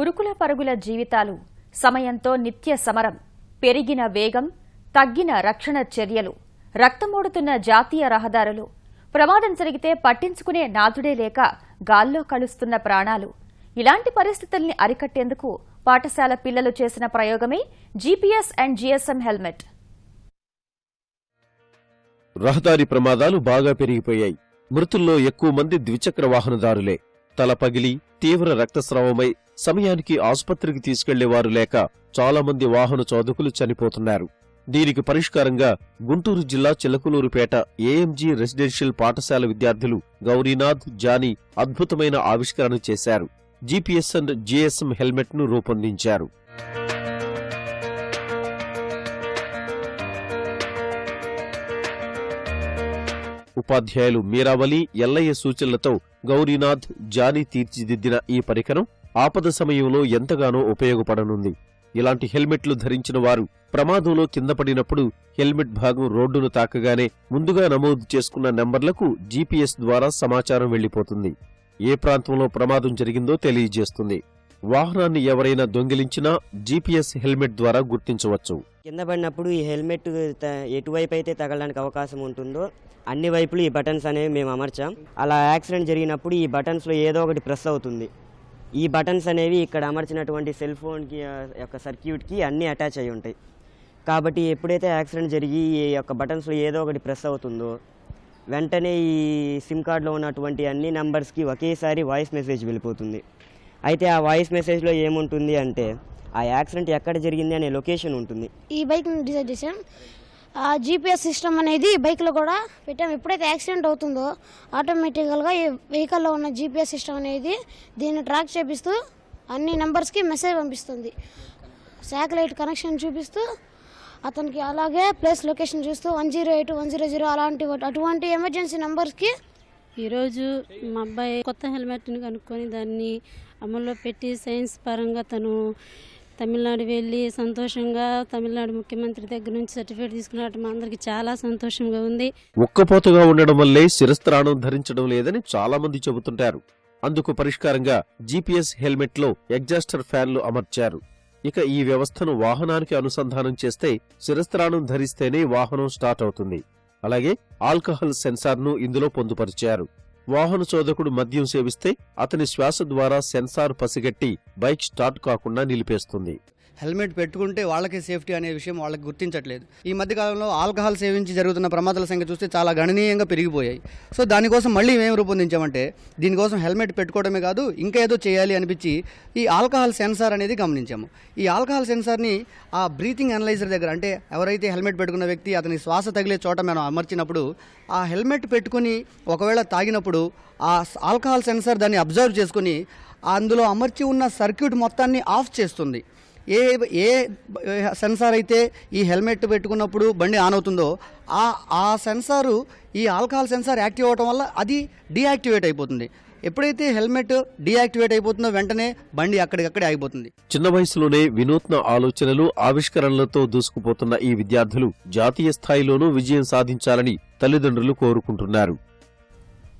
ఉరుకుల పరుగుల జీవితాలు, సమయంతో నిత్య సమరం, పెరిగిన వేగం, తగ్గిన రక్షణ చర్యలు, రక్తమోడుతున్న జాతీయ రహదారులు, ప్రమాదం జరిగితే పట్టించుకునే నాథుడే లేక గాల్లో కలుస్తున్న ప్రాణాలు. ఇలాంటి పరిస్థితుల్ని అరికట్టేందుకు పాఠశాల పిల్లలు చేసిన ప్రయోగమే జీపీఎస్ అండ్ జీఎస్ఎం హెల్మెట్. రహదారి ప్రమాదాలు బాగా పెరిగిపోయాయి. మృతుల్లో ఎక్కువ మంది ద్విచక్ర వాహనదారులే. తల పగిలి తీవ్ర రక్తస్రావమై సమయానికి ఆసుపత్రికి తీసుకెళ్లేవారు లేక చాలా మంది వాహన చోదకులు చనిపోతున్నారు. దీనికి పరిష్కారంగా గుంటూరు జిల్లా చిలకలూరుపేట ఏఎంజీ రెసిడెన్షియల్ పాఠశాల విద్యార్థులు గౌరీనాథ్, జానీ అద్భుతమైన ఆవిష్కరణ చేశారు. జీపీఎస్ అండ్ జీఎస్ఎం హెల్మెట్ ను రూపొందించారు. ఉపాధ్యాయులు మీరావళి, ఎల్లయ్య సూచనలతో గౌరీనాథ్, జానీ తీర్చిదిద్దిన ఈ పరికరం ఆపద సమయంలో ఎంతగానో ఉపయోగపడనుంది. ఇలాంటి హెల్మెట్లు ధరించిన వారు ప్రమాదంలో కిందపడినప్పుడు హెల్మెట్ భాగం రోడ్డును తాకగానే ముందుగా నమోదు చేసుకున్న నెంబర్లకు జీపీఎస్ ద్వారా సమాచారం వెళ్లిపోతుంది. ఏ ప్రాంతంలో ప్రమాదం జరిగిందో తెలియజేస్తుంది. వాహనాన్ని ఎవరైనా దొంగిలించినా జీపీఎస్ హెల్మెట్ ద్వారా గుర్తించవచ్చు. కింద పడినప్పుడు ఈ హెల్మెట్ ఎటువైపు అయితే తగలడానికి అవకాశం ఉంటుందో అన్ని వైపులు ఈ బటన్స్ అనేవి మేము అమర్చాం. అలా యాక్సిడెంట్ జరిగినప్పుడు ఈ బటన్స్లో ఏదో ఒకటి ప్రెస్ అవుతుంది. ఈ బటన్స్ అనేవి ఇక్కడ అమర్చినటువంటి సెల్ ఫోన్కి యొక్క సర్క్యూట్కి అన్నీ అటాచ్ అయి ఉంటాయి. కాబట్టి ఎప్పుడైతే యాక్సిడెంట్ జరిగి ఈ యొక్క బటన్స్లో ఏదో ఒకటి ప్రెస్ అవుతుందో వెంటనే ఈ సిమ్ కార్డులో ఉన్నటువంటి అన్ని నంబర్స్కి ఒకేసారి వాయిస్ మెసేజ్ వెళ్ళిపోతుంది. అయితే ఆ వాయిస్ మెసేజ్లో ఏముంటుంది అంటే ఆ యాక్సిడెంట్ ఎక్కడ జరిగింది అనే లొకేషన్ ఉంటుంది. ఈ బైక్ని డిజైన్ చేసాం. ఆ జీపీఎస్ సిస్టమ్ అనేది బైక్లో కూడా పెట్టాం. ఎప్పుడైతే యాక్సిడెంట్ అవుతుందో ఆటోమేటికల్గా ఈ వెహికల్లో ఉన్న జీపీఎస్ సిస్టమ్ అనేది దీన్ని ట్రాక్ చేపిస్తూ అన్ని నెంబర్స్కి మెసేజ్ పంపిస్తుంది. శాటిలైట్ కనెక్షన్ చూపిస్తూ అతనికి అలాగే ప్లేస్ లొకేషన్ చూస్తూ 108, 100 అటువంటి ఎమర్జెన్సీ నెంబర్స్కి. ఈరోజు మా అబ్బాయి కొత్త హెల్మెట్ని కనుక్కొని దాన్ని అమల్లో పెట్టి సైన్స్ పరంగా తను తమిళనాడు వెళ్ళి సంతోషంగా తమిళనాడు ముఖ్యమంత్రి దగ్గర నుంచి సర్టిఫికేట్ తీసుకున్నట్టు మా అందరికి చాలా సంతోషంగా ఉంది. ఉక్కపోతగా ఉండడం వల్లే శిరస్త్రాణం ధరించడం లేదని చాలా మంది చెబుతుంటారు. అందుకు పరిష్కారంగా జీపీఎస్ హెల్మెట్ లో ఎగ్జాస్టర్ ఫ్యాన్లు అమర్చారు. ఇక ఈ వ్యవస్థను వాహనానికి అనుసంధానం చేస్తే శిరస్త్రాణం ధరిస్తేనే వాహనం స్టార్ట్ అవుతుంది. అలాగే ఆల్కహాల్ సెన్సార్ను ఇందులో పొందుపరిచారు. వాహన చోదకుడు మద్యం సేవిస్తే అతని శ్వాస ద్వారా సెన్సార్ పసిగట్టి బైక్ స్టార్ట్ కాకుండా నిలిపేస్తుంది. హెల్మెట్ పెట్టుకుంటే వాళ్ళకే సేఫ్టీ అనే విషయం వాళ్ళకి గుర్తించట్లేదు. ఈ మధ్యకాలంలో ఆల్కహాల్ సేవించి జరుగుతున్న ప్రమాదాల సంఖ్య చూస్తే చాలా గణనీయంగా పెరిగిపోయాయి. సో దానికోసం మళ్ళీ మేము రూపొందించామంటే దీనికోసం హెల్మెట్ పెట్టుకోవడమే కాదు ఇంకా ఏదో చేయాలి అనిపించి ఈ ఆల్కహాల్ సెన్సార్ అనేది గమనించాము. ఈ ఆల్కహాల్ సెన్సార్ని ఆ బ్రీతింగ్ అనలైజర్ దగ్గర, అంటే ఎవరైతే హెల్మెట్ పెట్టుకున్న వ్యక్తి అతని శ్వాస తగిలే చోట మనం అమర్చినప్పుడు ఆ హెల్మెట్ పెట్టుకుని ఒకవేళ తాగినప్పుడు ఆ ఆల్కహాల్ సెన్సార్ దాన్ని అబ్జర్వ్ చేసుకుని అందులో అమర్చి ఉన్న సర్క్యూట్ మొత్తాన్ని ఆఫ్ చేస్తుంది. ఏ సెన్సార్ అయితే ఈ హెల్మెట్ పెట్టుకున్నప్పుడు బండి ఆన్ అవుతుందో ఆ సెన్సారు ఈ ఆల్కహాల్ సెన్సార్ యాక్టివ్ అవడం వల్ల అది డీయాక్టివేట్ అయిపోతుంది. ఎప్పుడైతే హెల్మెట్ డీయాక్టివేట్ అయిపోతుందో వెంటనే బండి అక్కడికక్కడే ఆగిపోతుంది. చిన్న వయసులోనే వినూత్న ఆలోచనలు, ఆవిష్కరణలతో దూసుకుపోతున్న ఈ విద్యార్థులు జాతీయ స్థాయిలోనూ విజయం సాధించాలని తల్లిదండ్రులు కోరుకుంటున్నారు.